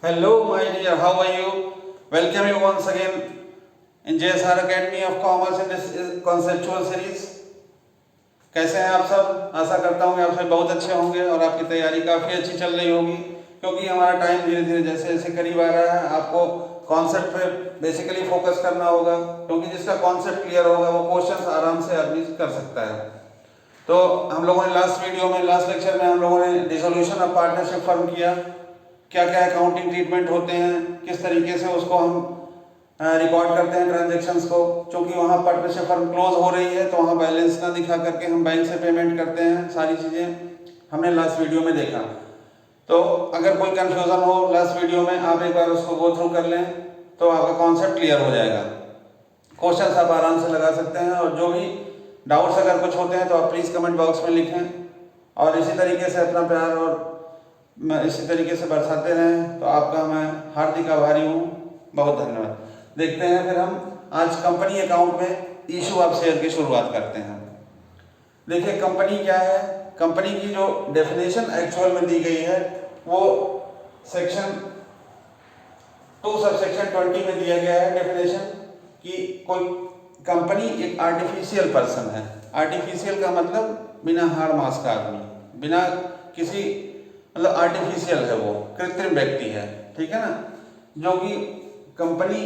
Hello, my dear. How are you? Welcome you once again in JSR Academy of Commerce in this conceptual series. कैसे हैं आप सब? आशा करता हूँ कि आप सब बहुत अच्छे होंगे और आपकी तैयारी काफ़ी अच्छी चल रही होगी, क्योंकि हमारा टाइम धीरे धीरे जैसे जैसे करीब आ रहा है आपको कॉन्सेप्ट पे बेसिकली फोकस करना होगा, क्योंकि जिसका कॉन्सेप्ट क्लियर होगा वो क्वेश्चंस आराम से आदमी कर सकता है। तो हम लोगों ने लास्ट लेक्चर में हम लोगों ने डिसोल्यूशन ऑफ पार्टनरशिप फर्म किया, क्या क्या अकाउंटिंग ट्रीटमेंट होते हैं, किस तरीके से उसको हम रिकॉर्ड करते हैं ट्रांजैक्शंस को, क्योंकि वहाँ पार्टनरशिप फर्म क्लोज हो रही है तो वहाँ बैलेंस ना दिखा करके हम बैंक से पेमेंट करते हैं। सारी चीज़ें हमने लास्ट वीडियो में देखा। तो अगर कोई कन्फ्यूज़न हो लास्ट वीडियो में, आप एक बार उसको गो थ्रू कर लें तो आपका कॉन्सेप्ट क्लियर हो जाएगा। क्वेश्चन आप आराम से लगा सकते हैं, और जो भी डाउट्स अगर कुछ होते हैं तो आप प्लीज़ कमेंट बॉक्स में लिखें, और इसी तरीके से अपना प्यार और इसी तरीके से बरसाते रहें। तो आपका मैं हार्दिक आभारी हूँ, बहुत धन्यवाद। देखते हैं फिर हम आज कंपनी अकाउंट में इशू ऑफ शेयर की शुरुआत करते हैं। देखिए कंपनी क्या है, कंपनी की जो डेफिनेशन एक्चुअल में दी गई है वो सेक्शन 2 सबसेक्शन 20 में दिया गया है डेफिनेशन कि कोई कंपनी एक आर्टिफिशियल पर्सन है। आर्टिफिशियल का मतलब बिना हाड़ मांस का आदमी, बिना किसी मतलब आर्टिफिशियल है, वो कृत्रिम व्यक्ति है, ठीक है ना, जो कि कंपनी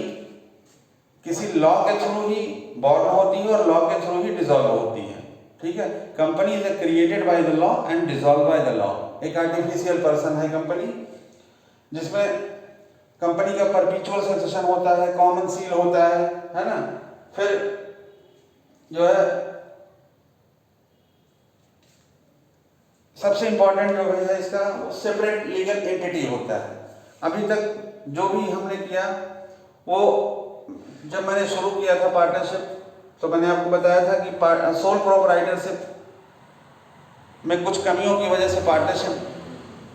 किसी लॉ के थ्रू ही बॉर्न होती है और लॉ के थ्रू ही डिसॉल्व होती है, ठीक है। Company is created by the law and dissolve by the law. एक आर्टिफिशियल पर्सन है कंपनी, जिसमें कंपनी का परपीचुअल सक्सेशन होता है, कॉमन सील होता है ना। फिर जो है सबसे इंपॉर्टेंट जो है इसका सेपरेट लीगल एंटिटी होता है। अभी तक जो भी हमने किया वो, जब मैंने शुरू किया था पार्टनरशिप तो मैंने आपको बताया था कि सोल प्रोप्राइटरशिप में कुछ कमियों की वजह से पार्टनरशिप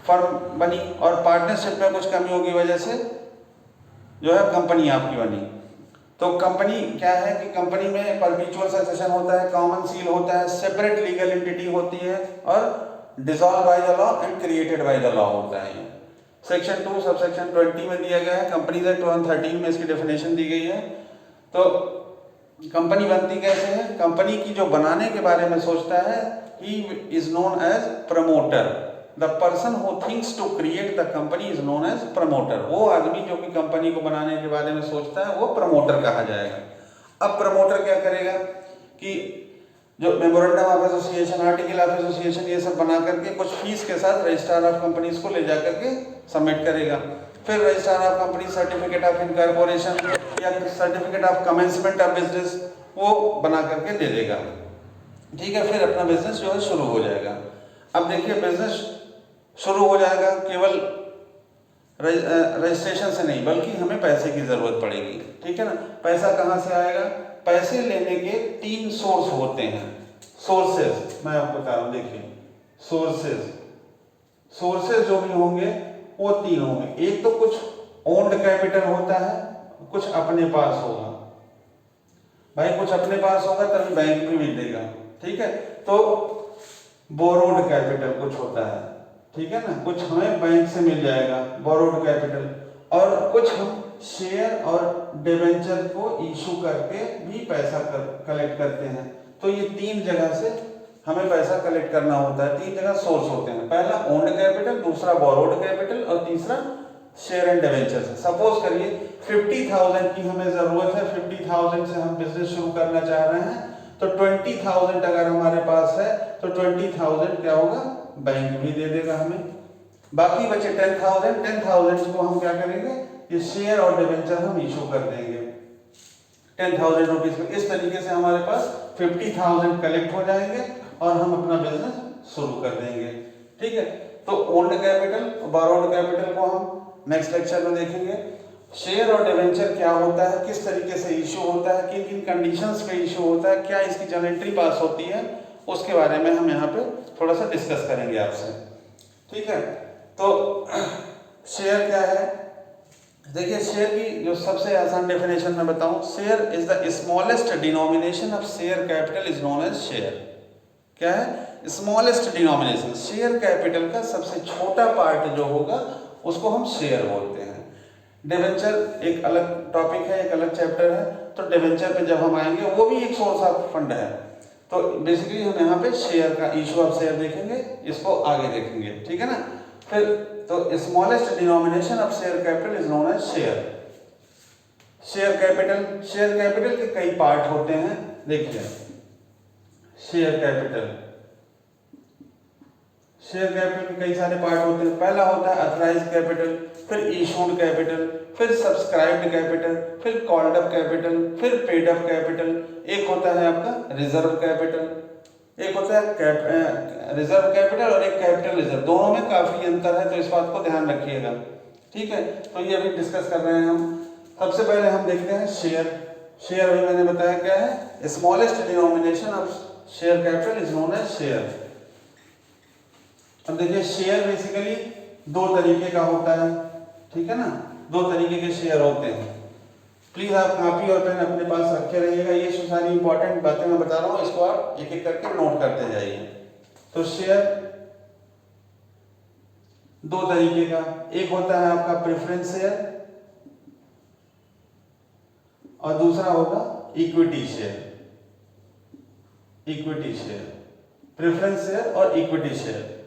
फर्म बनी, और पार्टनरशिप में कुछ कमियों की वजह से जो है कंपनी आपकी बनी। तो कंपनी क्या है कि कंपनी में परपीचुअल सक्सेशन होता है, कॉमन सील होता है, सेपरेट लीगल एंटिटी होती है, और dissolve by the law and created by the law होता है। सेक्शन 2 सबसेक्शन 20 में दिया गया है, कंपनीज एक्ट 2013 में इसकी डेफिनेशन दी गई है। तो कंपनी बनती कैसे है? कंपनी की जो बनाने के बारे में सोचता है, he is known as promoter. The person who thinks to create the company is known as promoter. वो आदमी जो कि कंपनी को बनाने के बारे में सोचता है वो प्रमोटर कहा जाएगा। अब प्रमोटर क्या करेगा कि जो memorandum of association, article of association, ये सब बना करके कुछ फीस के साथ रजिस्ट्रार ऑफ कंपनीज को ले जा करके सबमिट करेगा। फिर registrar of company certificate of incorporation या certificate of commencement of business वो बना करके दे देगा, ठीक है। फिर अपना बिजनेस जो है शुरू हो जाएगा। अब देखिए बिजनेस शुरू हो जाएगा केवल रजिस्ट्रेशन से नहीं, बल्कि हमें पैसे की जरूरत पड़ेगी, ठीक है ना। पैसा कहाँ से आएगा? पैसे लेने के 3 सोर्स होते हैं। सोर्सेज मैं आपको बता रहा हूँ, देखिए सोर्सेज जो भी होंगे वो 3 होंगे। एक तो कुछ ओन्ड कैपिटल होता है, कुछ अपने पास होगा। भाई कुछ अपने पास होगा तभी बैंक भी मिल देगा, ठीक है। तो बोरोड कैपिटल कुछ होता है, ठीक है ना, कुछ हमें बैंक से मिल जाएगा बोरोड कैपिटल, और कुछ हम शेयर और डिबेंचर को इशू करके भी पैसा कलेक्ट करते हैं। तो ये 3 जगह से हमें पैसा कलेक्ट करना होता है। 3 जगह सोर्स होते हैं, पहला ओन्ड कैपिटल, दूसरा बोरोड कैपिटल, और तीसरा शेयर एंड डिबेंचर से। सपोज करिए 50,000 की हमें जरूरत है, 50,000 से हम बिजनेस शुरू करना चाह रहे हैं, तो 20,000 अगर हमारे पास है तो 20,000 क्या होगा? बैंक भी दे देगा हमें। बाकी बचे 10,000 को हम क्या करेंगे? ये शेयर और डिबेंचर हम इशू कर देंगे 10,000 रुपीज को। इस तरीके से हमारे पास 50,000 कलेक्ट हो जाएंगे और हम अपना बिजनेस शुरू कर देंगे, ठीक है। तो ओल्ड कैपिटल, बोरोड कैपिटल को हम नेक्स्ट लेक्चर में देखेंगे। शेयर और डिबेंचर क्या होता है, किस तरीके से इशू होता है, किन किन कंडीशंस पे इशू होता है, क्या इसकी जनरेटरी पास होती है, उसके बारे में हम यहाँ पे थोड़ा सा डिस्कस करेंगे आपसे, ठीक है। तो शेयर क्या है? देखिए शेयर की जो सबसे आसान डेफिनेशन मैं बताऊं, share is the smallest denomination of share capital is known as share. क्या है? स्मॉलेस्ट डिनोमिनेशन, शेयर कैपिटल का सबसे छोटा पार्ट जो होगा उसको हम शेयर बोलते हैं। डिवेंचर एक अलग टॉपिक है, एक अलग चैप्टर है, तो डिवेंचर पे जब हम आएंगे वो भी एक सोर्स ऑफ फंड है। तो बेसिकली हम यहाँ पे शेयर का इशू ऑफ शेयर देखेंगे, इसको आगे देखेंगे, ठीक है ना। फिर तो smallest denomination of share capital is known as share. Share capital के कई पार्ट होते हैं, देखिए शेयर कैपिटल के कई सारे पार्ट होते हैं। पहला होता है अथराइज्ड कैपिटल, फिर इशूड कैपिटल, फिर सब्सक्राइब्ड कैपिटल, फिर कॉल्ड अप कैपिटल, फिर पेड अप कैपिटल, एक होता है आपका रिजर्व कैपिटल, एक होता है रिजर्व कैपिटल और एक कैपिटल रिजर्व। दोनों में काफी अंतर है, तो इस बात को ध्यान रखिएगा, ठीक है। तो ये अभी डिस्कस कर रहे हैं हम। सबसे पहले हम देखते हैं शेयर भी मैंने बताया क्या है, smallest denomination of share capital is known as share. अब देखिए शेयर बेसिकली दो तरीके का होता है, ठीक है ना, दो तरीके के शेयर होते हैं। प्लीज आप कॉपी और पेन अपने पास रखे रहिएगा, ये सारी इंपॉर्टेंट बातें मैं बता रहा हूँ, इसको आप एक एक करके नोट करते जाइए। तो शेयर दो तरीके का, एक होता है आपका प्रेफरेंस शेयर और दूसरा होगा इक्विटी शेयर। प्रेफरेंस शेयर और इक्विटी शेयर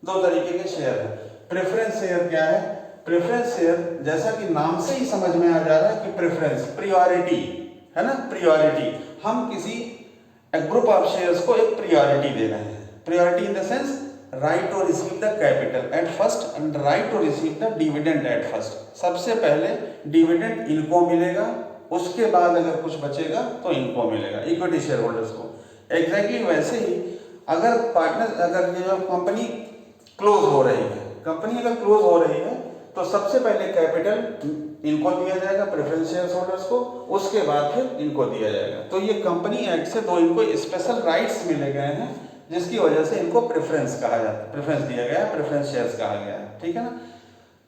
दो तरीके के शेयर है। प्रेफरेंस शेयर क्या है? प्रेफरेंस शेयर जैसा कि नाम से ही समझ में आ जा रहा है कि प्रेफरेंस प्रायोरिटी है ना, प्रायोरिटी। हम किसी ग्रुप ऑफ शेयर्स को एक प्रायोरिटी दे रहे हैं। Priority in the sense right to receive the capital at first and right to receive the dividend at first. सबसे पहले डिविडेंड इनको मिलेगा, उसके बाद अगर कुछ बचेगा तो इनको मिलेगा, इक्विटी शेयर होल्डर्स को। एग्जैक्टली वैसे ही अगर ये जो कंपनी क्लोज हो रही है, कंपनी अगर क्लोज हो रही है तो सबसे पहले कैपिटल इनको दिया जाएगा, प्रेफरेंस शेयर होल्डर्स को, उसके बाद फिर इनको दिया जाएगा। तो ये कंपनी एक्ट से दो इनको स्पेशल राइट्स मिले गए हैं, जिसकी वजह से इनको प्रेफरेंस कहा जाता है, प्रेफरेंस दिया गया है, प्रेफरेंस शेयर्स कहा गया है, ठीक है ना।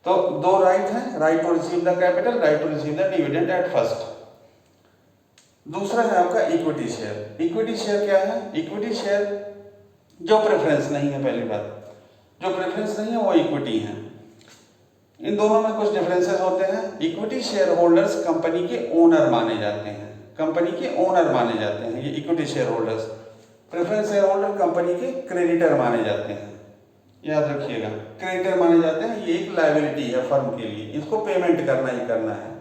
तो दो राइट हैं, right to receive the capital, right to receive the dividend at first. दूसरा है आपका इक्विटी शेयर। इक्विटी शेयर क्या है? इक्विटी शेयर जो प्रेफरेंस नहीं है, पहली बात जो प्रेफरेंस नहीं है वो इक्विटी है। इन दोनों में कुछ डिफरेंसेस होते हैं। इक्विटी शेयर होल्डर्स कंपनी के ओनर माने जाते हैं, कंपनी के ओनर माने जाते हैं ये equity share holders. Preference share holder company के क्रेडिटर माने जाते हैं, याद रखिएगा, क्रेडिटर माने जाते हैं। ये एक लायबिलिटी है फर्म के लिए, इसको पेमेंट करना ही करना है।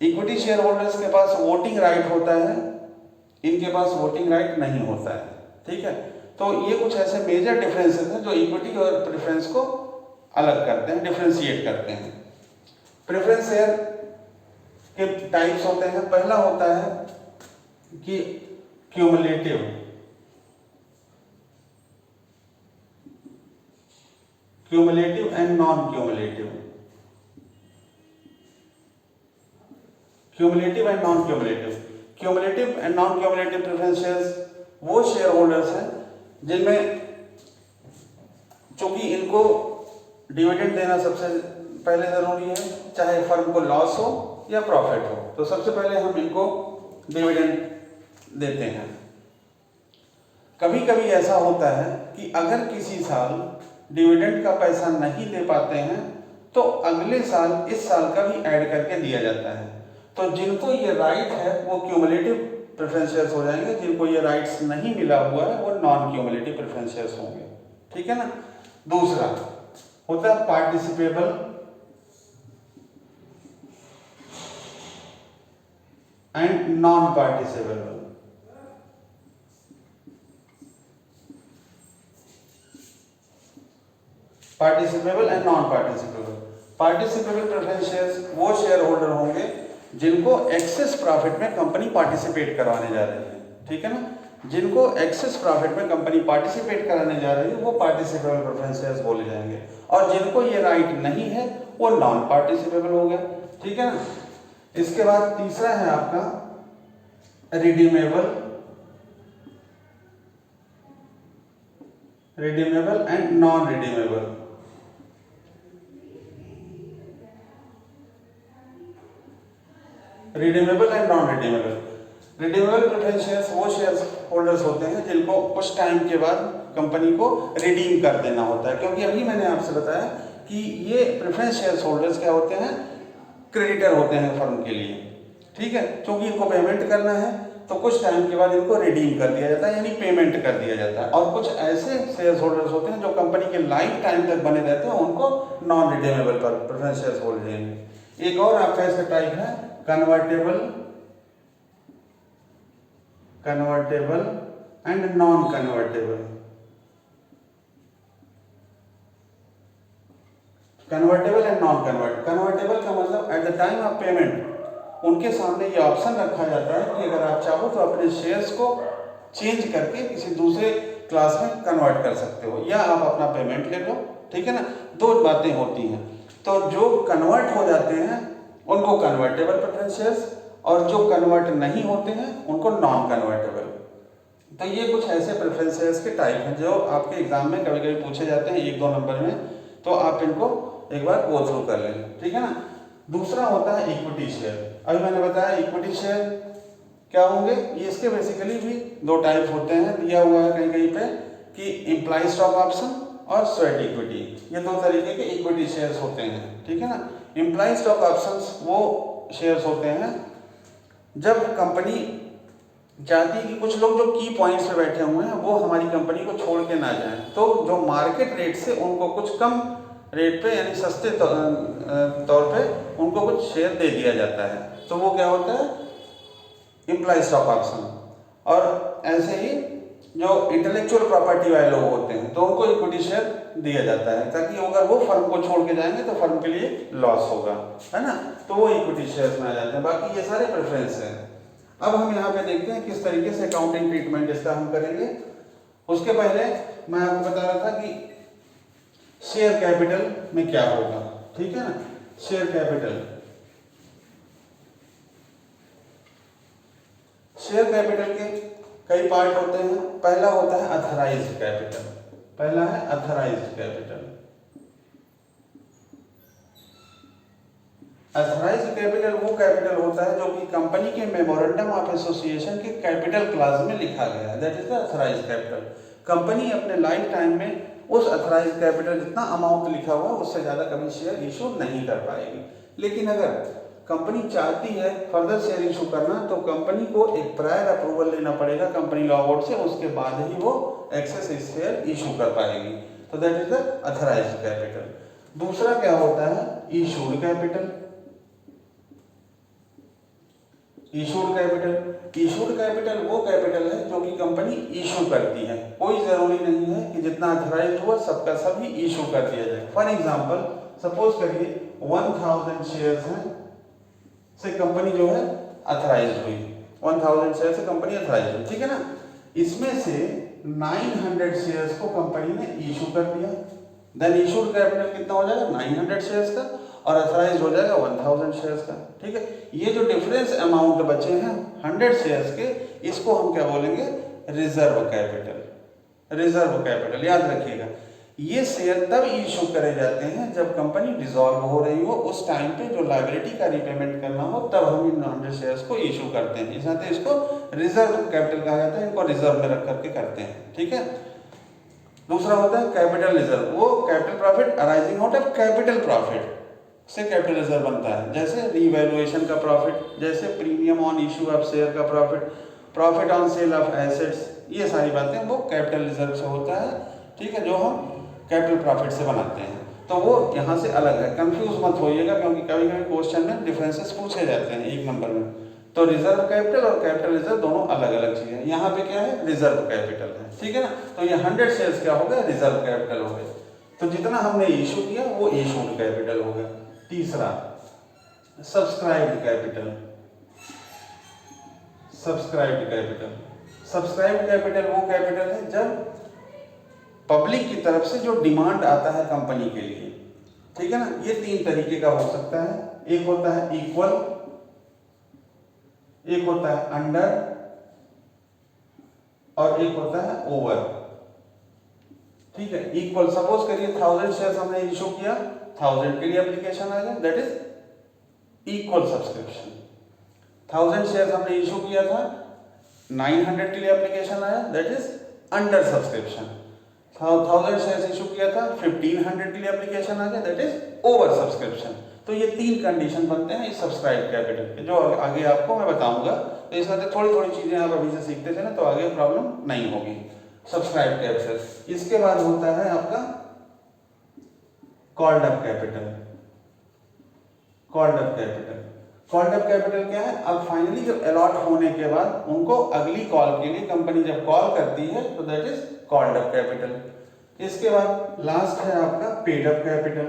इक्विटी शेयर होल्डर्स के पास वोटिंग राइट होता है, इनके पास वोटिंग राइट नहीं होता है, ठीक है। तो ये कुछ ऐसे मेजर डिफरेंसेस हैं जो इक्विटी और प्रेफरेंस को अलग करते हैं, डिफरेंशिएट करते हैं। प्रेफरेंस शेयर के टाइप्स होते हैं। पहला होता है कि cumulative, and non cumulative. Cumulative and non cumulative preference shares वो शेयर होल्डर्स हैं जिनमें चूंकि इनको डिविडेंड देना सबसे पहले जरूरी है, चाहे फर्म को लॉस हो या प्रॉफिट हो, तो सबसे पहले हम इनको डिविडेंड देते हैं। कभी कभी ऐसा होता है कि अगर किसी साल डिविडेंड का पैसा नहीं दे पाते हैं तो अगले साल इस साल का भी ऐड करके दिया जाता है। तो जिनको ये राइट है वो क्यूमुलेटिव प्रेफरेंस शेयर्स हो जाएंगे, जिनको ये राइट्स नहीं मिला हुआ है वो नॉन क्यूमुलेटिव प्रेफरेंस शेयर्स होंगे, ठीक है ना। दूसरा होता है participable and non participable. Participable and non participable. Participable preference shares वो शेयर होल्डर होंगे जिनको एक्सेस प्रॉफिट में कंपनी पार्टिसिपेट करवाने जा रही है, ठीक है ना। जिनको एक्सेस प्रॉफिट में कंपनी पार्टिसिपेट कराने जा रही है वो पार्टिसिपेबल प्रेफरेंस शेयर्स बोले जाएंगे, और जिनको ये राइट नहीं है वो नॉन पार्टिसिपेबल हो गया, ठीक है ना। इसके बाद तीसरा है आपका redeemable and non redeemable. Redeemable and non redeemable. Redeemable preference shares वो शेयर्स होल्डर्स होते हैं जिनको कुछ टाइम के बाद कंपनी को रिडीम कर देना होता है, क्योंकि अभी मैंने आपसे बताया कि ये प्रेफरेंस शेयर्स होल्डर्स क्या होते हैं, क्रेडिटर होते हैं फर्म के लिए, ठीक है। क्योंकि इनको पेमेंट करना है तो कुछ टाइम के बाद इनको रिडीम कर दिया जाता है, यानी पेमेंट कर दिया जाता है। और कुछ ऐसे शेयर होल्डर्स होते हैं जो कंपनी के लाइफ टाइम तक बने रहते हैं, उनको नॉन रिडीमेबल पर प्रेफरेंस शेयर होल्ड जाएंगे। एक और आपका इसका टाइप है convertible and non convertible. Convertible and non convertible का मतलब at the time of payment उनके सामने ये ऑप्शन रखा जाता है कि अगर आप चाहो तो अपने शेयर्स को चेंज करके किसी दूसरे क्लास में कन्वर्ट कर सकते हो, या आप अपना पेमेंट ले लो, ठीक है ना। दो बातें होती हैं। तो जो कन्वर्ट हो जाते हैं उनको कन्वर्टेबल प्रेफरेंस शेयर्स, और जो कन्वर्ट नहीं होते हैं उनको नॉन कन्वर्टेबल। तो ये कुछ ऐसे प्रेफरेंस शेयर्स के टाइप हैं जो आपके एग्जाम में कभी कभी पूछे जाते हैं 1-2 नंबर में, तो आप इनको एक बार गो थ्रू कर लें, ठीक है ना। दूसरा होता है इक्विटी शेयर। अभी मैंने बताया इक्विटी शेयर क्या होंगे, ये इसके बेसिकली भी 2 टाइप होते हैं, दिया हुआ है कहीं कहीं पे कि इम्प्लाइज स्टॉक ऑप्शन और स्वेट इक्विटी, ये 2 तरीके के इक्विटी शेयर्स होते हैं, ठीक है ना। इम्प्लाइज स्टॉक ऑप्शंस वो शेयर्स होते हैं जब कंपनी चाहती है कि कुछ लोग जो की पॉइंट्स पे बैठे हुए हैं वो हमारी कंपनी को छोड़ के ना जाएं, तो जो मार्केट रेट से उनको कुछ कम रेट पे यानी सस्ते तौर पे उनको कुछ शेयर दे दिया जाता है, तो वो क्या होता है इम्प्लाइज स्टॉक ऑप्शन। और ऐसे ही जो इंटेलेक्चुअल प्रॉपर्टी वाले लोग होते हैं तो उनको इक्विटी शेयर दिया जाता है, ताकि अगर वो फर्म को छोड़ के जाएंगे तो फर्म के लिए लॉस होगा, है ना, तो वो इक्विटी शेयर्स में आ जाते हैं। बाकी ये सारे प्रेफरेंस हैं। अब हम यहाँ पे देखते हैं किस तरीके से अकाउंटिंग ट्रीटमेंट इसका हम करेंगे। उसके पहले मैं आपको बता रहा था कि शेयर कैपिटल में क्या होगा, ठीक है ना। शेयर कैपिटल के कई पार्ट होते हैं। पहला होता है अथराइज्ड कैपिटल। पहला है अथराइज्ड कैपिटल। अथराइज्ड कैपिटल वो कैपिटल होता है जो कि कंपनी के मेमोरेंडम ऑफ एसोसिएशन के कैपिटल क्लास में लिखा गया है, that is the authorised capital. Company अपने लाइफ टाइम में उस अथराइज्ड कैपिटल जितना अमाउंट लिखा हुआ उससे ज़्यादा कभी शेयर इशू नहीं कर पाएगी। लेकिन अगर कंपनी चाहती है फर्दर शेयर इशू करना तो कंपनी को एक प्रायर अप्रूवल लेना पड़ेगा कंपनी लॉ बोर्ड से, उसके बाद ही वो एक्सेस शेयर इशू कर पाएगी। तो that is the authorised capital. दूसरा क्या होता है इशूड कैपिटल। इशूड कैपिटल वो कैपिटल है जो कि कंपनी इशू करती है। कोई जरूरी नहीं है कि जितना अथराइज्ड हुआ सबका सभी इशू कर दिया जाए। फॉर एग्जांपल सपोज करिए 1000 शेयर्स हैं से कंपनी जो है अथराइज्ड हुई, 1000 शेयर से कंपनी अथराइज्ड हुई, ठीक है ना। इसमें से 900 शेयर्स को कंपनी ने इशू कर दिया, देन इशूड कैपिटल कितना हो जाएगा 900 शेयर्स का, और अथराइज्ड हो जाएगा 1000 शेयर्स का, ठीक है। ये जो डिफरेंस अमाउंट बचे हैं 100 शेयर्स के, इसको हम क्या बोलेंगे रिजर्व कैपिटल। रिजर्व कैपिटल याद रखिएगा, ये शेयर तब इशू करे जाते हैं जब कंपनी डिसॉल्व हो रही हो, उस टाइम पे जो लायबिलिटी का रिपेमेंट करना हो तब हम इन 100 शेयर्स को इशू करते हैं। इसलिए इसको रिजर्व कैपिटल कहा जाता है, इनको रिजर्व में रख करके करते हैं, ठीक है। दूसरा होता है कैपिटल रिजर्व। वो capital profit arising out of capital profit से कैपिटल रिजर्व बनता है, जैसे रीवैल्यूएशन का प्रॉफिट, जैसे premium on issue of share का profit, profit on sale of assets, ये सारी बातें वो कैपिटल रिजर्व से होता है, ठीक है, जो हम कैपिटल प्रॉफिट से बनाते हैं। तो वो यहाँ से अलग है, कंफ्यूज मत होइएगा क्योंकि कभी कभी क्वेश्चन में डिफरेंसेस पूछे जाते हैं 1 नंबर में। तो रिजर्व कैपिटल और कैपिटल रिजर्व दोनों अलग अलग चीजें। यहाँ पे क्या है रिजर्व कैपिटल है, ठीक है ना। तो ये 100 शेयर्स क्या हो गए रिजर्व कैपिटल हो गए। तो जितना हमने इशू किया वो इशूड कैपिटल हो गया। तीसरा सब्सक्राइब्ड कैपिटल। सब्सक्राइब्ड कैपिटल वो कैपिटल है जब पब्लिक की तरफ से जो डिमांड आता है कंपनी के लिए, ठीक है ना। ये 3 तरीके का हो सकता है, एक होता है इक्वल, एक होता है अंडर और एक होता है ओवर, ठीक है। इक्वल सपोज करिए 1000 शेयर्स हमने इशू किया, 1000 के लिए एप्लीकेशन आ गया, that is equal subscription. 1000 shares हमने इशू किया था, 900 के लिए एप्लीकेशन आया, that is under subscription. 1000 shares issue किया था, 1500 के लिए एप्लीकेशन आ गया, दैट इज ओवर सब्सक्रिप्शन। तो ये 3 कंडीशन बनते हैं इस सब्सक्राइब कैपिटल के, जो आगे आपको मैं बताऊंगा। तो इसमें थोड़ी थोड़ी चीजें आप अभी से सीखते थे ना, तो आगे प्रॉब्लम नहीं होगी। सब्सक्राइब कैपिटल, इसके बाद होता है आपका called up capital. Called up capital, called up capital क्या है? अब फाइनली जब अलॉट होने के बाद उनको अगली कॉल के लिए कंपनी जब कॉल करती है तो that is called up capital. इसके बाद लास्ट है आपका paid up capital.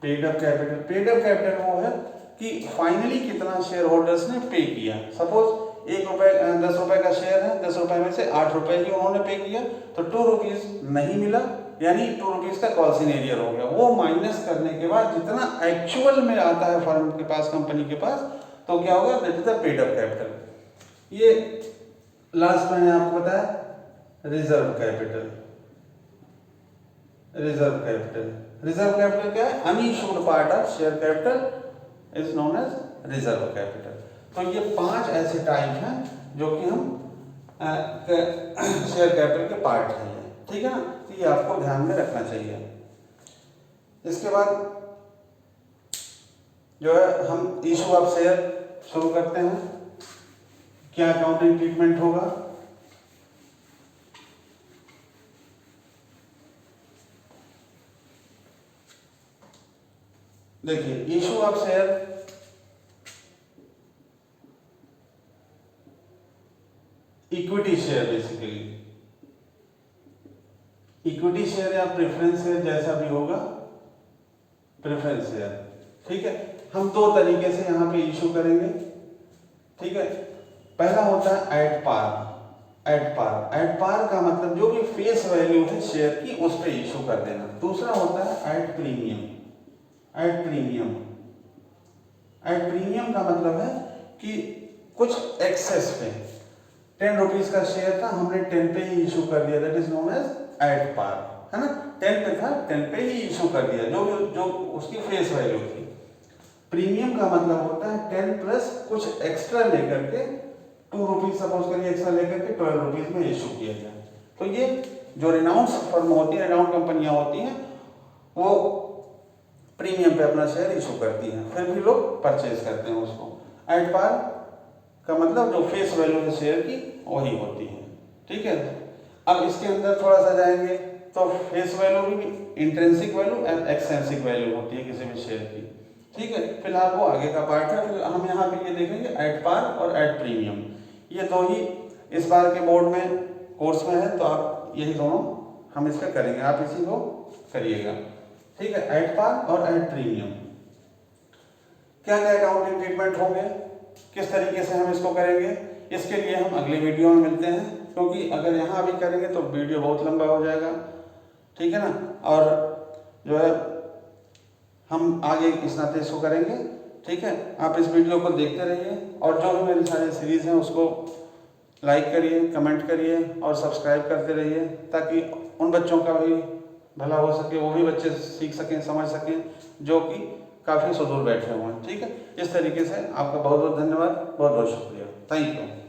Paid up capital, paid up capital वो है कि फाइनली कितना शेयर होल्डर्स ने पे किया। सपोज 1 रुपए 10 रुपए का शेयर है, 10 रुपए में से 8 रुपए ही उन्होंने पे किया, तो 2 रुपीज नहीं मिला, यानी 2 रुपीज का कॉल सिनेरियर हो गया। वो माइनस करने के बाद जितना एक्चुअल में आता है फर्म के पास, कंपनी के पास, तो क्या होगा? That is the paid up capital. ये लास्ट में आपको बताया reserve capital. Reserve capital, reserve capital क्या है? Unissued part of share capital is known as reserve capital. तो ये 5 ऐसे टाइप हैं जो कि हम शेयर कैपिटल के पार्ट हैं, ठीक है ना? तो ये आपको ध्यान में रखना चाहिए। इसके बाद जो है हम इशू ऑफ शेयर शुरू करते हैं। क्या अकाउंटिंग ट्रीटमेंट होगा? देखिए, issue of share equity share, basically equity share या प्रेफरेंस शेयर जैसा भी होगा, प्रेफरेंस शेयर, ठीक है। हम 2 तरीके से यहाँ पे इशू करेंगे, ठीक है। पहला होता है at par. At par, at par का मतलब जो भी फेस वैल्यू है शेयर की उस पर इशू कर देना। दूसरा होता है at premium. At premium, at premium का मतलब है कि कुछ एक्सेस पे 10 रुपीज का शेयर था, हमने 10 पे ही इशू कर दिया, that is known as at par, है ना। 10 पे था, 10 पे ही इशू कर दिया, जो उसकी फेस वैल्यू थी। प्रीमियम का मतलब होता है 10 प्लस कुछ एक्स्ट्रा लेकर के 2 रुपीज सपोज करिए एक्स्ट्रा लेकर के 12 रुपीज में इशू किया जाए। तो ये जो रिनाउंड फर्म होती है, रिनाउंड कंपनियां होती हैं, वो प्रीमियम पे अपना शेयर इशू करती हैं, फिर भी लोग परचेज करते हैं उसको। एट पार का मतलब जो फेस वैल्यू है शेयर की वही होती है, ठीक है। अब इसके अंदर थोड़ा सा जाएंगे तो फेस वैल्यू भी intrinsic value and extrinsic value होती है किसी भी शेयर की, ठीक है। फिलहाल वो आगे का पार्ट है, फिर हम यहाँ पे ये देखेंगे एट पार और एट प्रीमियम, ये 2 ही इस बार के बोर्ड में कोर्स में है, तो आप यही दोनों हम इस पर करेंगे, आप इसी को करिएगा, ठीक है। एट पार और एट प्रीमियम क्या क्या अकाउंटिंग ट्रीटमेंट होंगे, किस तरीके से हम इसको करेंगे, इसके लिए हम अगले वीडियो में मिलते हैं, क्योंकि अगर यहाँ अभी करेंगे तो वीडियो बहुत लंबा हो जाएगा, ठीक है ना। और जो है हम आगे इस नाते इसको करेंगे, ठीक है। आप इस वीडियो को देखते रहिए और जो भी मेरी सारी सीरीज़ हैं उसको लाइक करिए, कमेंट करिए और सब्सक्राइब करते रहिए, ताकि उन बच्चों का भी भला हो सके, वो भी बच्चे सीख सकें, समझ सकें, जो कि काफ़ी सुदूर बैठे हुए हैं, ठीक है। इस तरीके से आपका बहुत बहुत धन्यवाद, बहुत बहुत शुक्रिया, थैंक यू।